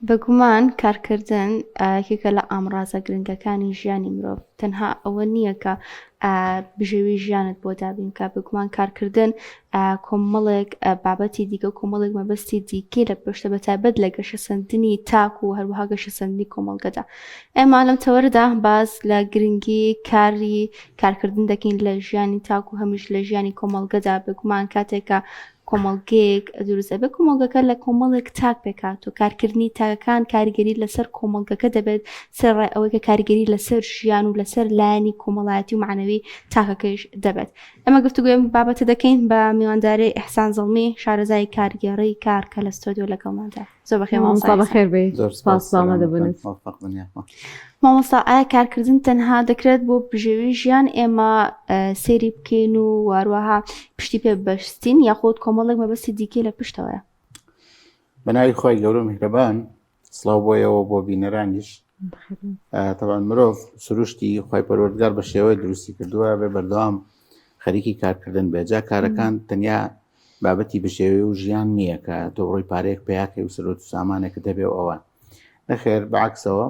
بەگومان کارکردن یەکێکە لە ئامڕازە گرنگەکانی ژیانی مرۆڤ. تەنها ئەوە نییە کە بژێوی ژیانت بۆ دابین کە بگومان کارکردن کۆمەڵێک بابەتی دیکە و کۆمەڵێک مەبەستی دیکەی لە پشتە بەتایبەت لە گەشەسەندنی تاک و هەروەها گەشەسەندنی کۆمەڵگەدا. ئێمە لەم تەوەرەدا باز لە گرنگی کارکردن دەکەین لە ژیانی تاک و هەمیش لە ژیانی کۆمەڵگەدا. بگومان کاتێکە کۆمەڵگەیەک دروست دەبێت کۆمەڵگەکە لە کۆمەڵێک تاک بکات و کارکردنی تاکەکان کاریگەری لەسەر کۆمەڵگەکە دەبێت سەرڕای ئەوەی کە کاریگەری لەسەر ژیان و لەسەر لایەنی کۆمەڵایەتی و معنەوی تاکەکەش دەبێت. ئەمە گفتوگوێم بابەتە دەکەین بە میوانداری ئیحسان زەڵمی شارەزای کارگێڕی کار کە لە ستۆدیۆ لەگەڵماندا. زۆر بەخێر بێ. سپاس دەبنێت. مامۆستا، ئایا کارکردن تەنها دەکرێت بۆ بژێوی ژیان ئێمە سێری بکەین و واروەها پشتی پێ بەستین یاخود کۆمەڵێک مەبەستی دیکەی لە پشتەوەیە؟ بەناوی خۆی گەورە میهرەبان، سڵاو بۆیەوە بۆ بینەرانیش. تەبان مرۆڤ سروشتی خۆی پەروەردگار بە شێوەیە دروستی کردووە بێ بەردەوام خەریکی کارکردن بێ. جا کارەکان تەنیا بابەتی بژێوی و ژیان نییە کە تۆ ڕۆی پارەیەک پێیاکەی و سەرۆت و سامانێکە دەبێ و ئەوە نەخێر. بەعکسەوە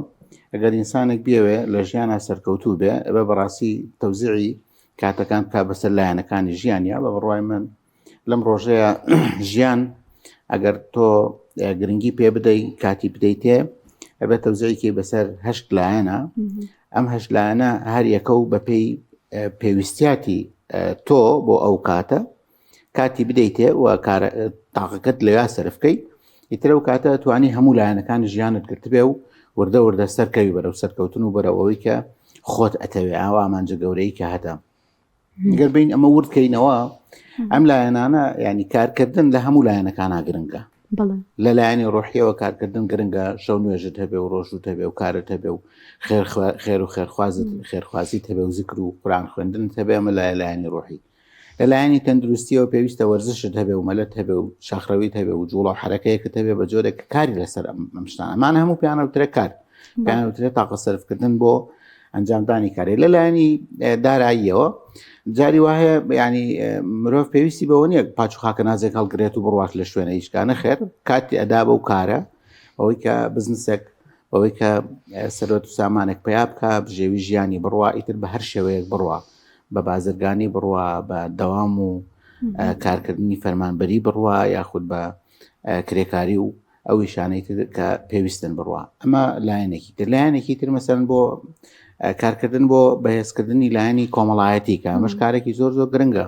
ئەگەر ئینسانێک بیەوێ لە ژیانە سەرکەوتوو بێ ئەبێ بەڕاستی تەوزیعی کاتەکان بکات بەسەر لایەنەکانی ژیانیا. بە بڕوای من لەم ڕۆژەیە ژیان ئەگەر تۆ گرنگی پێ بدەی کاتی بدەیتێ ئەبێ تەوزیعیکی بەسەر 8 لایەنە. ئەم 8 لایەنە هەر یەکە و بەپێی پێویستیاتی تۆ بۆ ئەو کاتە کاتی بدەیتێ و تاقەکەت لەوێ سەرفکەی ئیترە و کاتە توانی هەموو لایەنەکانی ژیانت گرتبێ و وردە سەرکەوی بەرەو سەرکەوتن و بەرەوەی کە خۆت ئەتەوێ ئاوا ئامانجە گەورەی کە هەتا گەر بین ئەمە وردکەینەوە. ئەم لایەنانە ینی کارکردن لە هەموو لایەنەکانە گرنگە. لە لایەنی ڕۆحیەوە کارکردن گرنگە، شەو نوێژت هەبێ و ڕۆژوت هەبێ و کارت هەبێ و خێر و خێرخوازیت هەبێ و زیکر و قورئان خوێندنت هەبێ. ئەمە لایەنی ڕۆحی. لە لایەنی تەندروستیەوە پێویستە وەرزشت هەبێ و مەلەت هەبێ و شاخڕەویت هەبێ و جوڵە و حرەکەیەکت هەبێ بە جۆرێک کاری لەسەر ئەم شتانە. ئەمانە هەموو پیانەوترە کار، پیانەوترێت تاقە سەرفکردن بۆ ئەنجامدانی کاری. لە لایەنی داراییەوە جاری وایە ینی مرۆڤ پێویستی بەوە نییە پاچ و خاکە نازێک هەڵگرێت و بڕوات لە شوێنە هیچکانە. خێر کاتی ئەدا بەو کارە ئەوەی کە بزنسێک ئەوەی کە سەرۆت و سامانێک پیا بکە بژێوی ژیانی بڕوا ئیتر بە هەر شێوەیەک بڕوا، بە بازرگانی بڕوا، بە دەوام و کارکردنی فەرمانبەری بڕوا یاخود بە کرێکاری و ئەوی شانەی کە پێویستن بڕوا. ئەمە لایەنێکی تر. لایەنێکی تر مەسەرەن بۆ کارکردن بۆ بەهێزکردنی لایەنی کۆمەڵایەتی کە ئەمەش کارێکی زۆر گرنگە.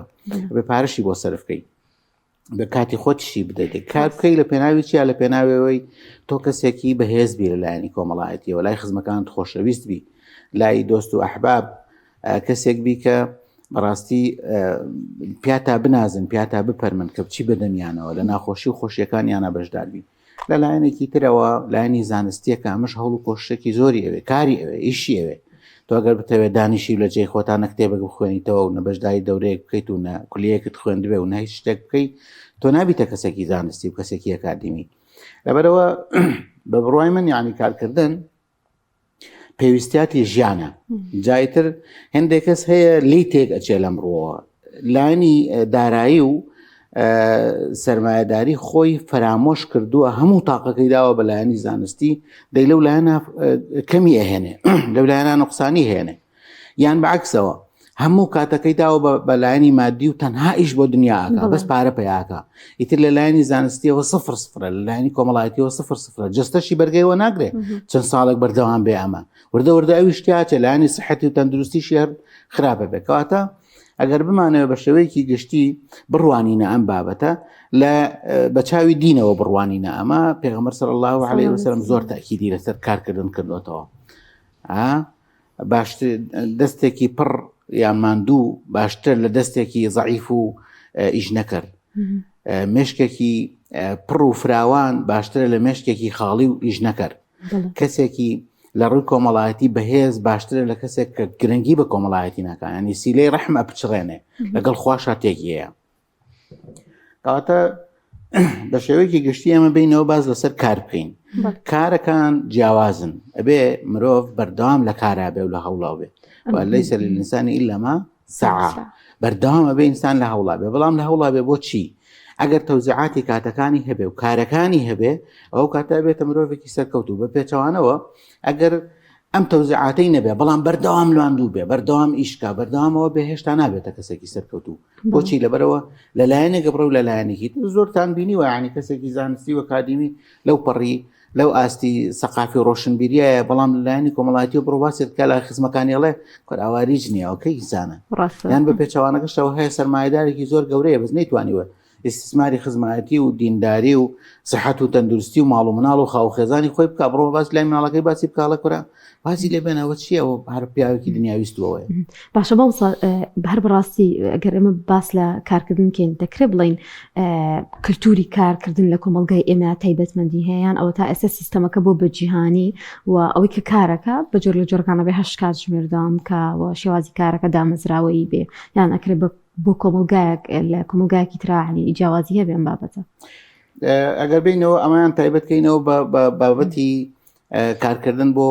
بێ پارەشی بۆ سەرفکەی، بە کاتی خۆتیشی بدەیت کار بکەی لە پێناوی چیا؟ لە پێناوەوەی تۆ کەسێکی بەهێزبی لە لایەنی کۆمەڵایەتیەوە، لای خزمەکانت خۆشەویست بی، لای دۆست و ئەحباب کەسێک بی کە بەڕاستی پیاتا بنازن، پیاتا بپەرمن کە بچی بەدەمیانەوە لە ناخۆشی و خۆشیەکانیانە بەشدار بی. لە لایەنێکی ترەوە لایەنی زانستیەکە ئەمەش هەوڵ و کۆشتێکی زۆری ئەوێ، کاری ئەوێ، ئیشی ئەوێ. تۆ ئەگەر بتەوێت دانیشی لە جێی خۆتانە کتێبێک بخوێنیتەوە و نەبەشداری دەورەیەک بکەیت و نە کولیەکت خوێندبێ و نهیچ شتێک بکەیت تۆ نابیتە کەسێکی زانستی و کەسێکی ئەکادمی. لەبەرەوە بە بڕوای من یعنی کارکردن پێویستیاتی ژیانە. جایتر هەندێک کەس هەیە لی تێک ئەچێ لەم ڕۆوە لایەنی دارایی و سەرمایەداری خۆی فەرامۆش کردووە، هەموو تاقەکەی داوە بە لایەنی زانستی، دەی لەو لایەنە کەمی ئەهێنێ، لەو لایەنە نوقسانی هێنێ، یان بەعکسەوە هەموو کاتەکەی داوە بە لایەنی مادی و تەنها ئیش بۆ دنیاکە، بەس پارە پێیاکە. ئیتر لە لایەنی زانستیەوە 0-0، لە لایەنی کۆمەڵایەتیەوە 0-0، جستەشی بەرگەیەوە ناگرێ چەند ساڵێک بەردەوام بێ. ئەمە وردە ئەوی شتیاچێ لایەنی سەحەتی و تەندروستیشی هەر خراپە بێ. کەواتە ئەگەر بمانەوە بە شێوەیەکی گشتی بڕوانینە ئەم بابەتە لە بەچاوی دینەوە بڕوانینە. ئەمە پێغەمبەر صلی الله علیه وسلم زۆر تاکیدی لەسەر کارکردن کردوێتەوە. باشتر دەستێکی پڕ یان ماندوو باشتر لە دەستێکی ضعیف و ئیش نەکرد. مێشکێکی پڕ و فراوان باشترە لە مێشکێکی خاڵی و ئیش نەکرد. کەسێکی لە ڕووی کۆمەڵایەتی بەهێز باشترە لە کەسێک کە گرنگی بە کۆمەڵایەتی ناکات، ینی سیلەی ڕەحمە بچڕێنێ لەگەڵ خوا شاتێکی هەیە. کەواتە بە شێوەیەکی گشتی ئەمە بینەوە باز لەسەر کار بکەین. کارەکان جیاوازن، ئەبێ مرۆڤ بەردەوام لە کارا بێ و لە هەوڵا بێ. وەلەیسە للئینسانی ئیلا ما سعی. بەردەوام ئەبێ ئینسان لە هەوڵا بێ، بەڵام لە هەوڵا بێ بۆ چی؟ ئەگەر تەوزیعاتی کاتەکانی هەبێ و کارەکانی هەبێ ئەو کاتە بێتە مرۆڤێکی سەرکەوتوو بە پێچەوانەوە ئەگەر ئەم تەوزیعاتەی نەبێ بەڵام بەردەوام لواندوو بێ بەردەوام ئیشکا بەردەوامەوە بێ هێشتا نابێتە کەسێکی سەرکەوتوو بۆچی لەبەرەوە لەلایەنێک بڕە و لەلایەنێکی زۆرتان بینیوە ینی کەسێکی زانستی و ئەکادمی لەو پەڕی لەو ئاستی سەقافی ڕۆشنبیریایە بەڵام لەلایەنی کۆمەڵایەتی و بڕواست کە لە خزمەکانیڵێ کۆراواریج نییە ئەوکەی ئینسانە یان بە پێچەوانەکەشەوە هەیە سەرمایهدارێکی زۆر گەورەیە بەس نەیتوانیوە استثماری خزمەتی و دینداری و صحت و تەندروستی و ماڵ و مناڵ و خاو خێزانی خۆی بکە بڕۆ باس لای مناڵەکەی باسی بکڵە کورە باسی لێ بێنەوە چیەوە هەر پیاوێکی دنیاویستوەوەیە باشە بەڵسا هەر بەڕاستی ئەگەر ئێمە باس لە کارکردن کەین دەکرێت بڵین کللتوری کارکردن لە کۆمەلگای ئێمە تایبەتمەندی هەیەیان ئەوە تا ئێستا سیستەمەکە بۆ بەجیهانی و ئەوەی کە کارەکە بە جۆر لە جۆرەکانە بێ 8 کات ژمێردام کە شێوازی کارەکە دامەزراوەی بێ یان ئەکرێت بۆ کۆمەلگایەک لە کۆمەلگایەکی تراعنی جیاوازی هەبێ ئەم بابەتە ئەگەر بینەوە ئەمایان تایبەتکەینەوە بابەتی کارکردن بۆ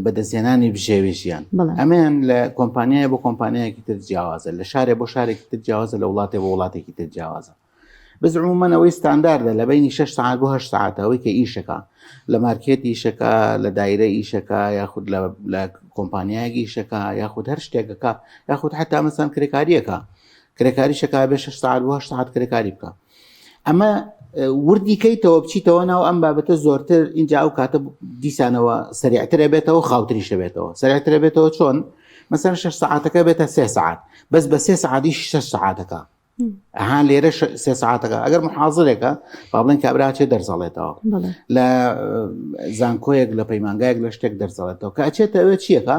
بەدەستێنانی بژێوێژیان ئەمەیان لە کۆمپانیایە بۆ کۆمپانیایەکی تر جیاوازە لە شارێ بۆ شارێکی تر جیاوازە لە وڵاتێ بۆ وڵاتێکی تر جیاوازە بزعمومەن ئەوەی ستانداردە لە بینی 6 ساعات بۆ 8 ساعتەوەی کە ئیشەکە لە مارکێت ئیشەکە لە دایرە ئیشەکە یاخود لە کۆمپانیایەکی ئیشەکە یاخود هەر شتێکەکە یاخود حتا مەسەن کرێکاریەکە کرێکاریشەکە بێ 6 ساعات بۆ 8 ساعت کرێکاری بکە ئەمە وردی کەیتەوە بچیتەوە ناو ئەم بابەتە زۆرتر اینجا ئەو کاتە دیسانەوە سریعترە بێتەوە خاوتریشە بێتەوە سریعترە بێتەوە چۆن مەسەن 6 ساعتەکە بێتە 3 ساعت بەس بە 3 ساعتی 6 ساعتەکە ئەها لێرە 3 ساعتەکە ئەگەر محاضرێکە با بڵێن کابراچێ دەرزەڵێتەوە لە زانکۆیەک لە پەیمانگایەک لە شتێک دەرزەڵێتەوە کە ئەچێتەوە چیەکە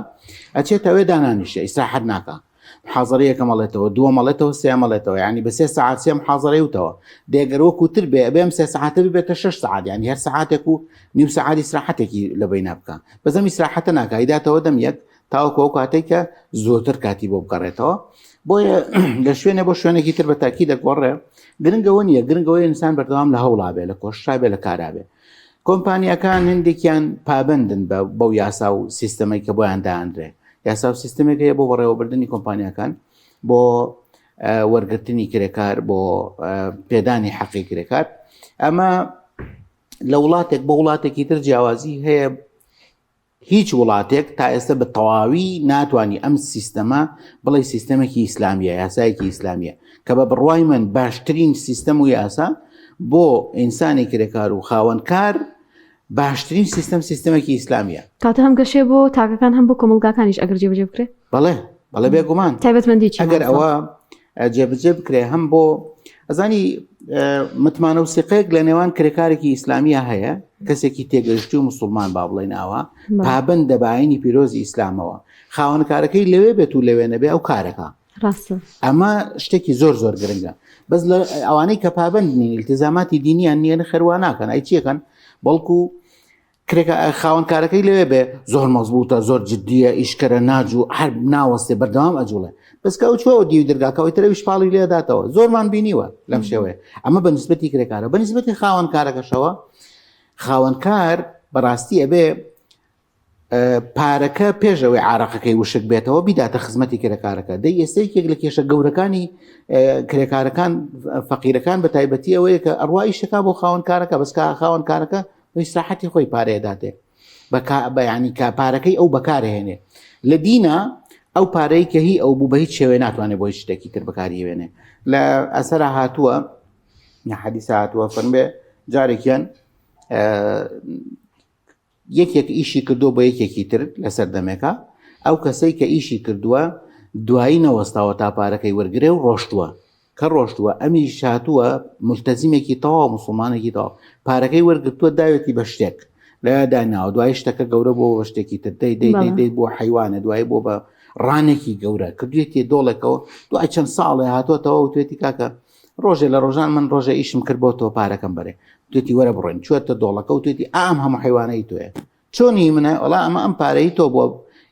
ئەچێتەوە دانانیشە ئیسراحەت ناکە محاضرەیەکە مەڵێتەوە دووە مەڵێتەوە سێ مەڵێتەوە ینی بە 3 ساعت سێ محاضرەی وتەوە دێگەرەوە کوتر بێ بێم 3 ساعتە بێتە 6 ساعت ینی هەر ساعتێک و نیو ساعتی استراحەتێکی لە بەینا بکە بەزەم استراحەتە ناکە هیداتەوە دەم یەک تاوەکو ئەو کاتێک کە زۆرتر کاتی بۆ بگەڕێتەوە بۆیە لە شوێنێ بۆ شوێنێکی تر بە تاکی دەگۆڕێ گرنگەوە نییە گرنگەوەی ئینسان بەردەوام لە هەوڵا بێ لە کۆشتا بێ لە کارا بێ کۆمپانیەکان هەندێکیان پابندن بەو یاسا و سیستەمەی کە بۆیان داهاندرێ یاسا و سیستەمێک هەیە بۆ بەڕێوەبردننی کۆمپانیەکان بۆ وەرگرتنی کرێکار بۆ پێدانی حەقی کرێکار ئەمە لە وڵاتێک بە وڵاتێکی تر جیاوازی هەیە هیچ وڵاتێک تا ئێستا بە تەواوی ناتوانانی ئەم سیستەمە بڵێ سیستەمێکی ئیسلامیە یاسایەکی ئیسلامیە کە بە بڕوای من باشترین سیستەم و یاسا بۆ ئینسانی کرێکار و خاوەنکار باشترین سیستەمێکی ئیسلامیە کاتە هەم گەشێ بۆ تاکەکان هەم بۆ کۆمەلگاکانیش ئەگەر جێبەجێ بکرێ بەڵێ بێگومان تایبەتمەندی ئەگەر ئەوە جێبەجێ بکرێ هەم بۆ ئەزانی متمانە و سیقەیەک لە نێوان کرێکارێکی ئیسلامیە هەیە کەسێکی تێگەشتی و مسلمان با بڵێن ئاوە پابند دەباینی پیرۆزی ئیسلامەوە خاوەنکارەکەی لەوێ بێت و لەوێ نەبێ ئەو کارەکە ئەمە شتێکی زۆر گرنگە بەس لە ئەوانەی کە پابند نین التزاماتی دینیان نییە خەروە ناکەن ئەی چیەکەن بەڵکو خاوەنکارەکەی لەوێ بێ زۆر مەزبوطە زۆر جددیە ئیشکەرە ناجوو هەر ناوەستێ بەردەوام ئەجوڵێ بەسکە ئەو چوە دی و دەرگاکەوەی ترەویش پاڵی لێداتەوە زۆرمان بینیوە لەم شێوەیە ئەمە بە نسبەتی کرێکارە بە نسبەتی خاوەنکارەکەشەوە خاوەنکار بەڕاستی ئەبێ پارەکە پێشەوەی عارەقەکەی وشک بێتەوە بیداتە خزمەتی کرێکارەکە دەی ئێستەیەکێک لە کێشە گەورەکانی کرێکارەکان فەقیرەکان بە تایبەتی ئەوەیە کە ئەڕوایی شەکا بۆ خاوەنکارەکە بەسکە خاوەنکارەکە ئیسراحەتی خۆی پارەیەداتێ بەیانی کا پارەکەی ئەو بەکارهێنێ لە دینە ئەو پارەی کە هی ئەو بوو بە هیچ شێوەیە ناتوانێت بۆ هیچ شتێکی تر بەکارهێنێ لە ئەسەر هاتووە حەدیث هاتووە فەرمێ جارێکیان یەکێک ئیشی کردو بۆ یەکێکی تر لەسەر دەمێکە ئەو کەسەی کە ئیشی کردووە دوایی نەوەستاوە تا پارەکەی وەرگرێ و ڕۆشتووە کە ڕۆشتووە ئەمیش هاتووە ملتەزیمێکی تەواو مسلمانێکی تەواو پارەکەی وەرگرتووە داوێتی بە شتێک لەدا ناوە دوای شتەکە گەورە بۆ بە شتێکی تر دەی بۆ حیوانە دوای بۆ بە ڕانێکی گەورە کردوێتی دۆڵێکەوە دوای چەند ساڵێ هاتوۆتەوە و توێتی کاکە ڕۆژێ لە ڕۆژان من ڕۆژە ئیشم کرد بۆ تۆ پارەکەم بەرێ توێتی وەرە بڕێن چوەتە دۆڵەکە و توێتی ئام هەموو حیوانەی توێ چۆنی منە وەڵا ئەمە ئەم پارەی تۆ بۆ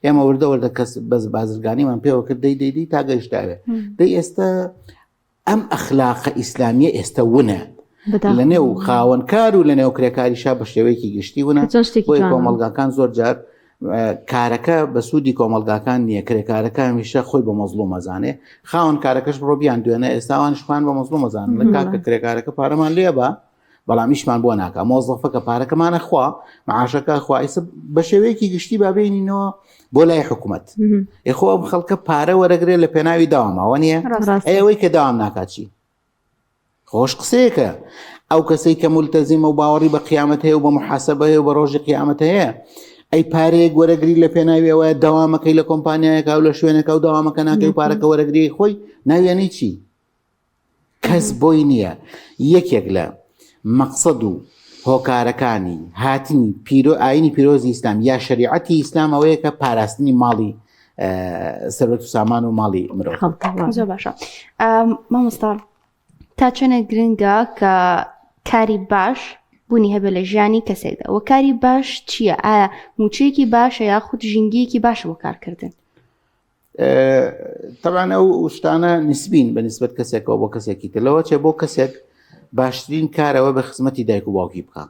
ئێمە وردە کەس بەس بازرگانیمان پێوە کرد دەی تا گەیشتاوێ دەی ئێستا ئەم ئەخلاقە ئیسلامیە ئێستا ونە لە نێو خاوەنکار و لە نێو کرێکاریشا بە شێوەیەکی گشتی ونە بۆی کۆمەڵگاکان زۆر جار کارەکە بە سوودی کۆمەلگاکان نییە، کرێکارەکە هەمیشە خۆی بە مەزلوم ئەزانێ، خاوەن کارەکەش بڕۆبیان دوێنێ، ئێستاوانشخوان بە مەزلوم ئەزان لە کاکە کرێکارەکە پارەمان لێ بە بەڵام ئیشمان بۆ ناکە، مۆزەفەکە پارەکەمانە خوا معاشەکە خوایسە بە شێوەیەکی گشتی بابێنینەوە بۆ لای حکوومەت. ئێخۆ ئەم خەڵکە پارە وەرەگرێ لە پێناوی داوامەوە نییە، ئەوەی کە داوام ناکاچی خۆش قسەیەکە. ئەو کەسەی کە مولتەزیمە و باوەڕی بە قیامەت هەیە و بە محاسەبە هەیە و بە ڕۆژی قیامەت هەیە، ئەی پارەیەک وەرەگری لە پێناوی ئەوە داوامەکەی لە کۆمپانیایەکە و لە شوێنەکە و داوامەکە ناکەی و پارەکە وەرەگری خۆی ناویانی چی؟ کەس بۆی نییە. یەکێک لە مەقسەد و هۆکارەکانی هاتنی ئاینی پیرۆزی ئیسلام یا شریعەتی ئیسلام ئەوەیە کە پاراستنی ماڵی سەرەت و سامان و ماڵی مرۆڤ. زۆر باشە. مامۆستا تا چەنە گرنگە کە کاری باش بوونی هەبێ لە ژیانی کەسێکدا، وە کاری باش چییە؟ ئایا موچەیەکی باشە یاخود ژینگەیەکی باشە بۆ کارکردن؟ طبعا ئەو شتانە نسبین بە نسبەت کەسێکەوە بۆ کەسێکی ترەوە چێ بۆ کەسێک باشترین کارەوە بە خزمەتی دایک و باوکی بکە،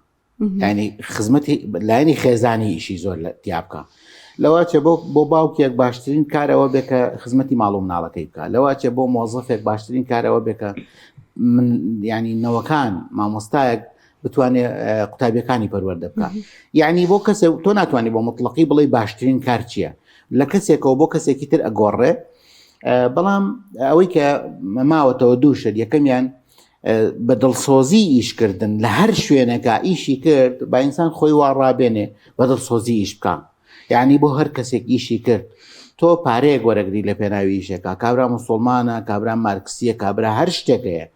ینی خزمەتی لایەنی خێزانی ئیشی زۆر تیا بکە. لەوە چێ بۆ باوکێک باشترین کارەوە بێ کە خزمەتی ماڵ و مناڵەکەی بکە، لەوە چێ بۆ مۆزەفێک باشترین کارەوە بێ کە ینی نەوەکان مامۆستایەک بتوانێت قوتابیەکانی پەروەردە بکە. یعنی بۆ کەسێک تۆ ناتوانانی بۆ مطلقی بڵێ باشترین کار چییە لە کەسێکەوە بۆ کەسێکی تر ئەگۆڕێ. بەڵام ئەوەی کە ماوەتەوە دووشت یەکەمیان بە دڵسۆزی ئیشکردن لە هەر شوێنەکە ئیشی کرد با ئینسان خۆی وا ڕابێنێ بە دڵسۆزی ئیش بکە. یعنی بۆ هەر کەسێک ئیشی کرد تۆ پارەیەک وەرەگری لە پێناوی ئیشێکە، کابرا موسڵمانە، کابرا مارکسیە، کابرا هەر شتێک هەیە،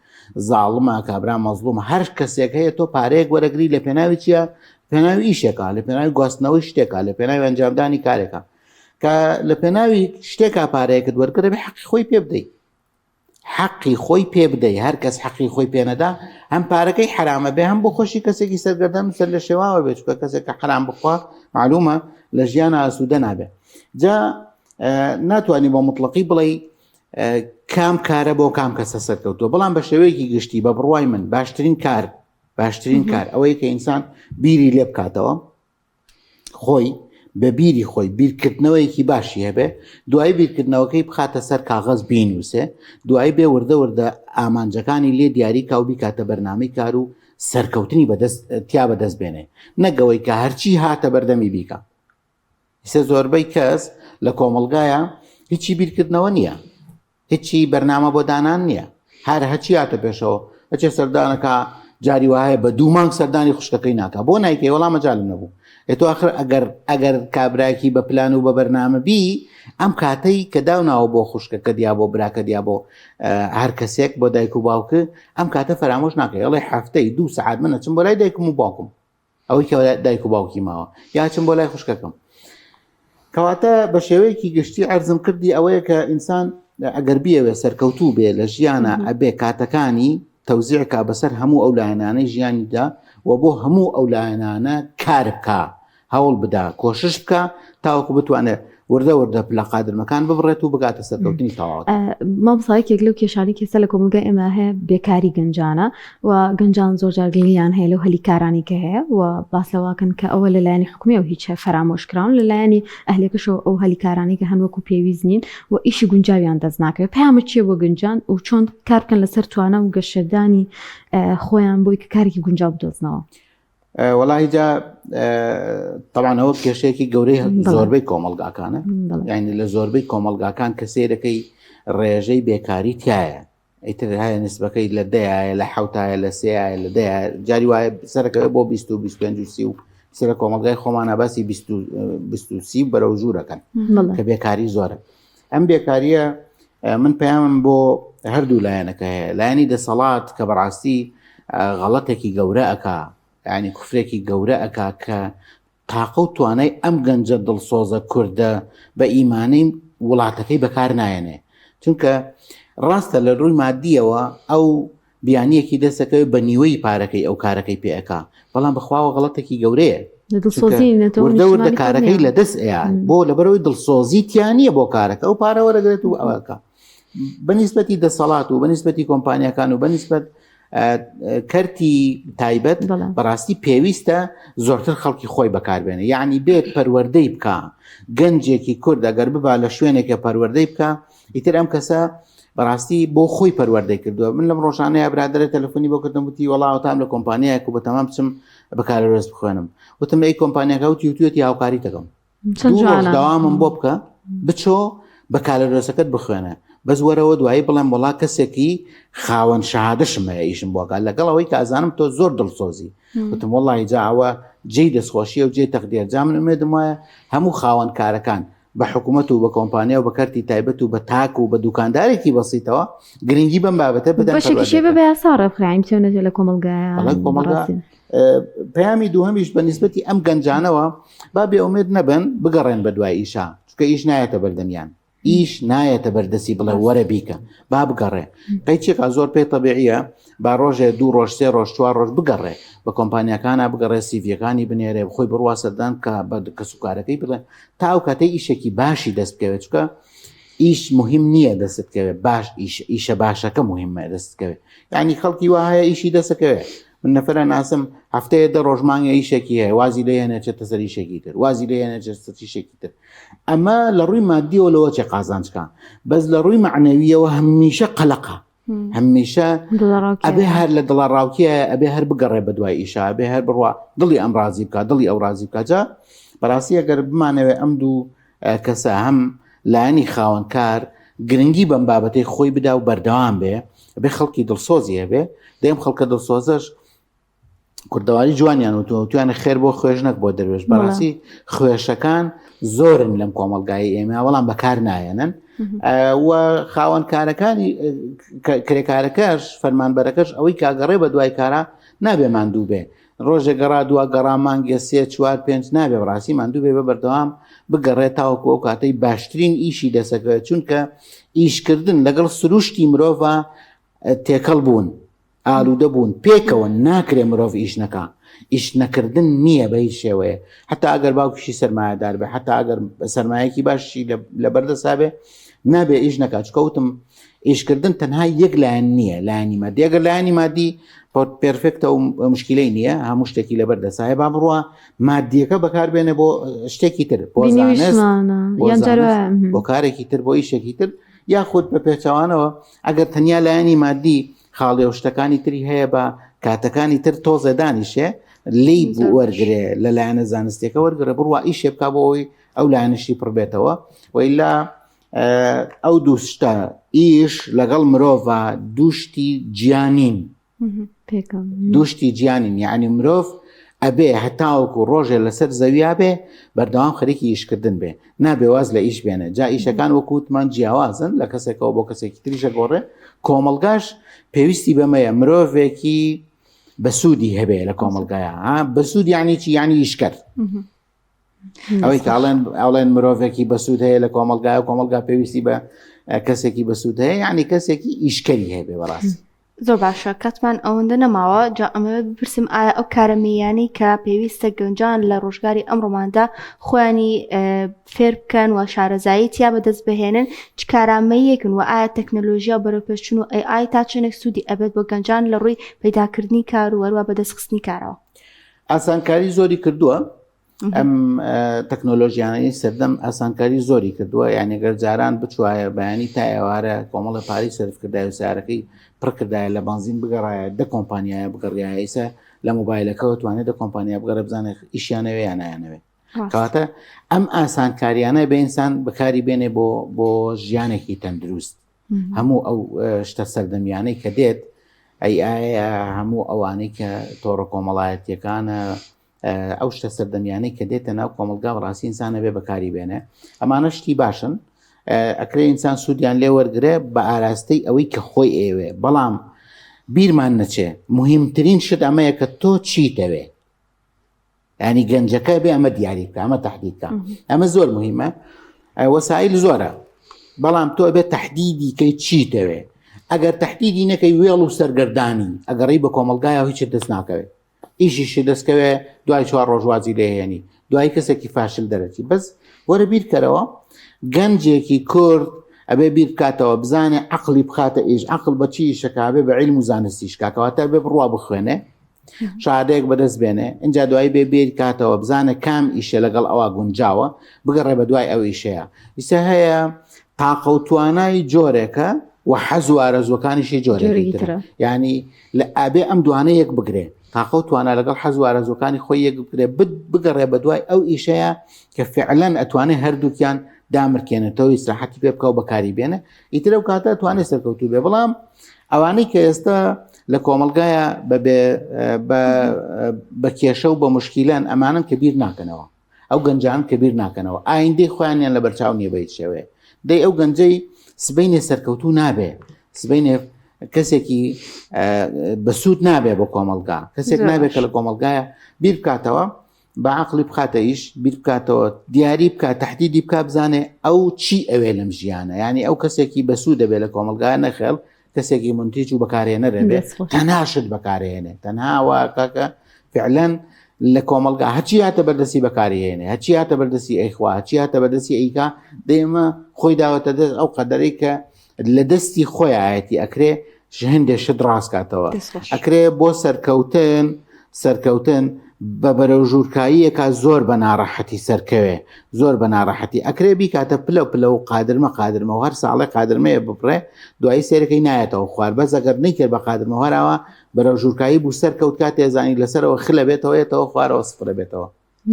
زاڵمە، کابرا مەزلومە، هەر کەسێک هەیە تۆ پارەیەک وەرەگری لە پێناوی چیە؟ پێناوی ئیشێکە، لە پێناوی گواستنەوەی شتێکە، لە پێناوی ئەنجامدانی کارێکە، کە لە پێناوی شتێکا پارەیەکت وەرگرە بێ حەقی خۆی پێ بدەیت، حەقی خۆی پێ بدەیت. هەر کەس حەقی خۆی پێنەدا هەم پارەکەی حرامە بێ، هەم بۆ خۆشی کەسێکی سەرگەردەم سەر لە شێواوە بێت، چونکە کەسێک کە حرام بخوا معلومە لە ژیانە ئاسوودە نابێ. جا ناتوانانی بۆ مطلقی بڵێ کام کارە بۆ کام کەسە سەرکەوتووە، بەڵام بە شێوەیەکی گشتی بە بڕوای من باشترین کار ئەوەیە کە ئینسان بیری لێ بکاتەوە، خۆی بە بیری خۆی بیرکردنەوەیەکی باشی هەبێ، دوای بیرکردنەوەکەی بخاتە سەر کاغەز بینووسێ، دوای بێ وردە ئامانجەکانی لێ دیاری کا و بیکاتە بەرنامەی کار و سەرکەوتنی تیا بەدەست بێنێ، نەگەوەی کە هەرچی هاتە بەردەمی بیکە. ئێستا زۆربەی کەس لە کۆمەلگایە هیچی بیرکردنەوە نییە، هیچی بەرنامە بۆ دانان نییە، هەر هەچی هاتە پێشەوە ئەچێ سەردانەکە جاری وایە بە 2 مانگ سەردانی خوشکەکەی ناکە، بۆ نایکەی وەڵام مەجالم نەبوو. ئێتۆ ئەخر ئەگەر کابراکی بە پلان و بە بەرنامە بی ئەم کاتەی کە داوناوە بۆ خوشکەکە دیا بۆ براکە دیا بۆ هەر کەسێک بۆ دایک و باوکە ئەم کاتە فەرامۆش ناکەی، ئەڵێ هەفتەی 2 سەعات من ئەچم بۆ لای دایکم و باوکم، ئەوەی کە دایک و باوکی ماوە، یا چم بۆ لای خوشکەکەم. کەواتە بە شێوەیەکی گشتی عەرزم کردی ئەوەیە کە ئینسان ئەگەر بیەوێ سەرکەوتوو بێ لە ژیانە ئەبێ کاتەکانی تەوزیعکە بەسەر هەموو ئەو لایەنانەی ژیانیدا و بۆ هەموو ئەو لایەنانە کار بکە، هەوڵ بدا، کۆشش بکە تاوەکو بتوانێت وردە پلە قادرمەکان ببڕێت و بگاتە سەرکەوتنی تەواو. مامۆستایەکێک لەو کێشانی کێسە لە کۆمەلگای ئێمە هەیە بێکاری گەنجانە و گەنجان زۆر جار گەنگیان هەیە لەو هەلیکارانی کە هەیە و باس لەواکەن کە ئەوە لەلایەنی حکومی و هیچ فرامۆشکراون لەلایەنی ئەهلێکەشەوە ئەو هەلیکارانی کە هەنوەکو پێویست نین و ئیشی گونجاویان دەست ناکەوێت. پەیامە چییە بۆ گەنجان و چۆن کار بکەن لەسەر توانە و گەشەدانی خۆیان بۆی کە کارێکی گونجاو بدۆزنەوە؟ وەڵاهی جا طبعا ئەوە کێشەیەکی گەورەی زۆربەی کۆمەلگاکانە، یعنی لە زۆربەی کۆمەلگاکان کە سێرەکەی ڕێژەی بێکاری تایە، ئیتر هەیە نسبەکەی لە 10 لە 7 لە 3 لە 10 جاری وایە سەرەکەوێت بۆ 20 و 25 و 30 و سرە کۆمەلگای خۆمانە باسی 20 بەرەو ژوورەکەن کە بێکاری زۆرە. ئەم بێکاریە من پەیامم بۆ هەردوو لایەنەکە هەیە، لایەنی دەسەڵات کە بەڕاستی غەڵەتێکی گەورە ئەکا، یعنی کوفرێکی گەورە ئەکا کە تاقە و توانای ئەم گەنجە دڵسۆزە کوردە بە ئیمانەی وڵاتەکەی بەکار نایەنێ، چونکە ڕاستە لە ڕووی مادیەوە ئەو بیانیەکی دەستەکەوێت بە نیوەی پارەکەی ئەو کارەکەی پێەکە، بەڵام بەخواوە غەڵەتێکی گەورەیە وردە کارەکەی لە دەست ئەیە بۆ لەبەرەوەی دڵسۆزی تیانیە بۆ کارەکە ئەو پارە وەرەگرێت و ئەوەکە بەنسبەتی دەسەڵات و بەنسبەتی کۆمپانیەکان و بەنسبەت کەرتی تایبەت بەڕاستی پێویستە زۆرتر خەڵکی خۆی بەکاربێنێ، یعنی بێت پەروەردەی بکە گەنجێکی کورد ئەگەر ببا لە شوێنێکە پەروەردەی بکە ئیتر ئەم کەسە بەڕاستی بۆ خۆی پەروەردەی کردووە. من لەم ڕۆژانەیە برادرە تەلەفۆنی بۆ کردم وتی وەڵاوەتام لە کۆمپانیایەک و بەتەمام بچم بەکارەرز بخوێنم، وتم ئەی کۆمپانیاکە وتی هاوکاری دەکەم، 2 ڕۆژ داوامم بۆ بکە بچۆ بەکارەرزەکەت بخوێنە، بەس وەرەوە دوایی بڵێم وڵا کەسێکی خاوەن شەهادەشم هەیە ئیشم بۆکە لەگەڵەوەی کە ئازانم تۆ زۆر دڵسۆزی. وتم وەڵی جا ئەوە جێی دەستخۆشیە و جێ تەقدیر. جا من ئومێدم وایە هەموو خاوەن کارەکان بە حکوومەت و بە کۆمپانیا و بە کەرتی تایبەت و بە تاک و بە دوکاندارێکی بەسیتەوە گرنگی بەم بابەتە بدەن. بەشێکیشێ بەبێ یاسا ڕێبخرایم چێنێت لە کۆمەلگایە. پەیامی دووهەمیش بە نیسبەتی ئەم گەنجانەوە با بێ ئومێد نەبن بگەڕێن بە دوای ئیشا، چونکە ئیش نایەتە بەردەمیان، ئیش نایەتە بەردەسی بڵێ وەرە بیکە، با بگەڕێ. قەیچێکا زۆر پێی تەبیعیە با ڕۆژێ 2 ڕۆژ 3 ڕۆژ 4 ڕۆژ بگەڕێ بە کۆمپانیەکانە بگەڕێ سیڤیەکانی بنێرێ خۆی بڕوا سەردان کە بە کەسوکارەکەی بڵێ تا ئەو کاتەی ئیشێکی باشی دەست بکەوێت، چونکە ئیش مهم نییە دەست بکەوێت، باش ئیشە باشەکە مهمە دەست بکەوێت. یعنی خەڵکی وایە ئیشی دەستەکەوێت. من نەفرە ناسم هەفتەیە 10 ڕۆژمانگە ئیشێکی هەیە، وازی لێ هێنێتە سەر ئیشێکی تر، وازی لێ هێنێتە سەر ئیشێکی تر. ئەمە لە ڕووی مادیەوە لەوە چێ قازانجکە، بەس لە ڕووی معنەویەوە هەمیشە قەلەقە، هەمیشە ئەبێ هەر لە دڵە ڕاوکیە ئەبێ هەر بگەڕێ بە دوای ئیشا، ئەبێ هەر بڕوا دڵی ئەم ڕازی بکە، دڵی ئەو ڕازی بکە. جا بەڕاستی ئەگەر بمانەوێ ئەم دوو کەسە هەم لایەنی خاوەنکار گرنگی بەم بابەتەی خۆی بدا و بەردەوام بێ، ئەبێ خەڵکی دڵسۆزی هەبێ. دەیم خەڵکە دڵسۆزەش کوردەواری جوانیان و توانە خێر بۆ خوێژنەک بۆ دەروێش. بەڕاستی خوێشەکان زۆرن لەم کۆمەلگای ئێمە، بەڵام بەکار نایەنن و خاوەنکارەکانی کرێکارەکەش فەرمانبەرەکەش ئەوەی کاگەڕێ بە دوای کارە نابێ ماندوو بێ، ڕۆژێک گەڕا دووە گەڕا مانگە 3 4 5 نابێ بەڕاستی ماندوو بێ بە بەردەوام بگەڕێت تاوەکو ئەو کاتەی باشترین ئیشی دەسەکەوێت، چونکە ئیشکردن لەگەڵ سروشتی مرۆڤ تێکەڵ بوون ئالوودە بوون پێکەوە ناکرێ مرۆڤ ئیش نەکە. ئیش نەکردن نییە بە هیچ شێوەیە، حتا ئەگەر باوکیشی سەرمایەدار بێ، حتا ئەگەر سەرمایەکی باشی لە بەردەسا بێ نابێ ئیش نەکە. چکەوتم ئیشکردن تەنها یەک لایەن نییە، لایەنی مادی. ئەگەر لایەنی مادی پێرفێکتە و مشکلەی نییە، هەموو شتێکی لە بەردەسایە با بڕوە مادیەکە بەکاربێنێ بۆ شتێکی تر، بۆ زانست، بۆ کارێکی تر، بۆ ئیشێکی تر، یاخود بە پێچەوانەوە ئەگەر تەنیا لایەنی مادی خاڵێ و شتەکانی تری هەیە بە کاتەکانی تر تۆزە دانیشێ لی وەرگێ لە لایەنە زانستیەکە وەرگرە بڕوا ئیشێ بکە بۆەوەی ئەو لایەنشی پڕبێتەوە. وئیلا ئەو دوو شتە ئیش لەگەڵ مرۆڤ دووشتی گیانین، دووشتی گیانین، یعنی مرۆڤ ئەبێ هەتاوەکو ڕۆژێ لەسەر زەویا بێ بەردەوام خەریکی ئیشکردن بێ، نابێ واز لە ئیش بێنە. جا ئیشەکان وەکووتمان جیاوازن لە کەسێکەوە بۆ کەسێکی تریشە گۆڕێ. کۆمەلگاش پێویستی بەمەیە مرۆڤێکی بەسوودی هەبێ لە کۆمەلگایە. بەسوود یعنی چی؟ یعنی ئیشکەر. ئەوەی ئەڵێن مرۆڤێکی بەسوود هەیە لە کۆمەلگایە و کۆمەلگا پێویستی بە کەسێکی بەسوود هەیە، یعنی کەسێکی ئیشکەری هەبێ. بەڕاستی زۆر باشە. کاتمان ئەوەندە نەماوە، جا ئەمەوێت بپرسم ئایا ئەو کارەمەیانی کە پێویستە گەنجان لە ڕۆژگاری ئەمڕۆماندا خۆیانی فێر بکەن و شارەزایی تیا بەدەست بهێنن چ کارامەیەکن، و ئایا تەکنەلۆژیا بەرەوپێشچوون و AI تا چنێک سوودی ئەبێت بۆ گەنجان لە ڕووی پەیداکردنی کار و وەروە بەدەستخستنی کارەوە؟ ئاسانکاری زۆری کردووە ئەم تەکنۆلۆژیانەی سەردەم، ئاسانکاری زۆری کردووە. یعنی گەر جاران بچوایە بەیانی تا ئێوارە کۆمەڵی پاری سەرفکردای و سیارەکەی پڕکردایە لە بنزین بگەڕایە 10 کۆمپانیایە بگەڕایە، ئیسا لە مۆبایلەکەەوە توانێت 10 کۆمپانیا بگەڕێ بزانێت ئیشیانەوێ یان نایانەوێ. کەواتە ئەم ئاسانکاریانە بە ئینسان بەکاری بێنێ بۆ ژیانێکی تەندروست. هەموو ئەو شتە سەردەمیانەی کە دێت هەموو ئەوانەی کە تۆڕە کۆمەڵایەتیەکانە، ئەو شتە سەردەمیانەی کە دێتە ناو کۆمەلگا بەڕاستی ئینسانە بێ بەکاری بێنێ. ئەمانە شتی باشن، ئەکرێ ئینسان سوودیان لێ وەرگرێ بە ئاراستەی ئەوەی کە خۆی ئێوێ. بەڵام بیرمان نەچێ مهمترین شت ئەمەیە کە تۆ چیتەوێ، ینی گەنجەکە بێ ئەمە دیاری بکە، ئەمە تەحدید بکە. ئەمە زۆر مهمە. وەسایل زۆرە، بەڵام تۆ بێت تەحدیدی کەی چیتەوێ. ئەگەر تەحدیدی نەکەی وێڵ و سەرگەردانی ئەگەڕی بە کۆمەلگایە هیچ دەست ناکەوێت، ئیشیشی دەستکەوێ دوای 4 ڕۆژوازی لێهێنی، دوای کەسێکی فاشل دەرەچی. بەس وەرە بیرکەرەوە گەنجێکی کورد ئەبێ بیر بکاتەوە بزانێ عقلی بخاتە ئیش عقل بەچی شەکابێ بە عیلم و زانستیش کاکەواتە بێ بڕوا بخوێنێ شادێک بەدەست بێنێ اینجا دوای بێ بیر کاتەوە بزانە کام ئیشە لەگەڵ ئەوە گونجاوە بگەڕێ بە دوای ئەو ئیشەیە ئیسا هەیە تاقە و توانای جۆرێکە و حەز و ئارەزوەکانیشی جۆرێکی ترە یعنی لە ئابێ ئەم دوانە یەک بگرێ تاقە و توانە لەگەڵ حەز و ئارەزوەکانی خۆی یەک بگرێ بگەڕێ بە دوای ئەو ئیشەیە کە فعلەن ئەتوانێ هەردووکیان دامرکێنێتەوە ئیسراحەتی پێ بکە و بەکاری بێنە ئیتر ئەو کاتە توانێت سەرکەوتوو بێ بەڵام ئەوانەی کە ئێستا لە کۆمەلگایە بە کێشە و بە مشکیلان ئەمانن کە بیر ناکەنەوە ئەو گەنجان کە بیر ناکەنەوە ئایندەی خۆیانیان لە بەرچاو نییە بەیت شێوێ دەی ئەو گەنجەی سبەینێ سەرکەوتوو نابێ سبەینێ کەسێکی بەسوود نابێ بۆ کۆمەلگا کەسێک نابێت کە لە کۆمەلگایە بیر بکاتەوە بە عقلی بخاتە ئیش بیر بکاتەوە دیاری بکات تهدیدی بکە بزانێ ئەو چی ئەوێ لەم ژیانە ینی ئەو کەسێکی بەسوود دەبێت لە کۆمەلگایە نەخێڵ کەسێکی منتیج و بەکارێنە دەبێت تەنهاشت بەکارێنێ تەنهاوە کاکە فعلەن لە کۆمەلگا هەچی هاتە بەردەستی بەکارێنێ هەچی هاتە بەردەستی ئەیخوا هەچی هاتە بەردەستی ئەیکا دێمە خۆی داوەتە دەست ئەو قەدەرەی کە لە دەستی خۆیایەتی ئەکرێ هەندێک شت ڕاستکاتەوە ئەکرێ بۆ سەرکەوتن بە بەرەو ژوورکاییەکە زۆر بە ناڕەحەتی سەرکەوێ زۆر بە ناڕەحەتی ئەکرێ بیکاتە پلە و قادرمە و هەر ساڵێ قادرمەیە بپڕێ دوایی سێرەکەی نایەتەوە خوار بەس ئەگەر نەیکرد بە قادرمە هەراوە بەرەو ژوورکایی بوو سەرکەوت کات تێزانی لەسەرەوە خلە بێتەوەیەتەوە خوارەوە سفرە بێتەوە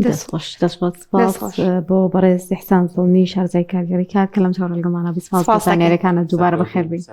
دەستخۆش بۆ بەڕێز ئیحسان زڵمی شارزای کارگەری کار کە لەم چاوەڕێگەمانە بیسپاس بەسانیارەکانە دووبارە بەخێر بین.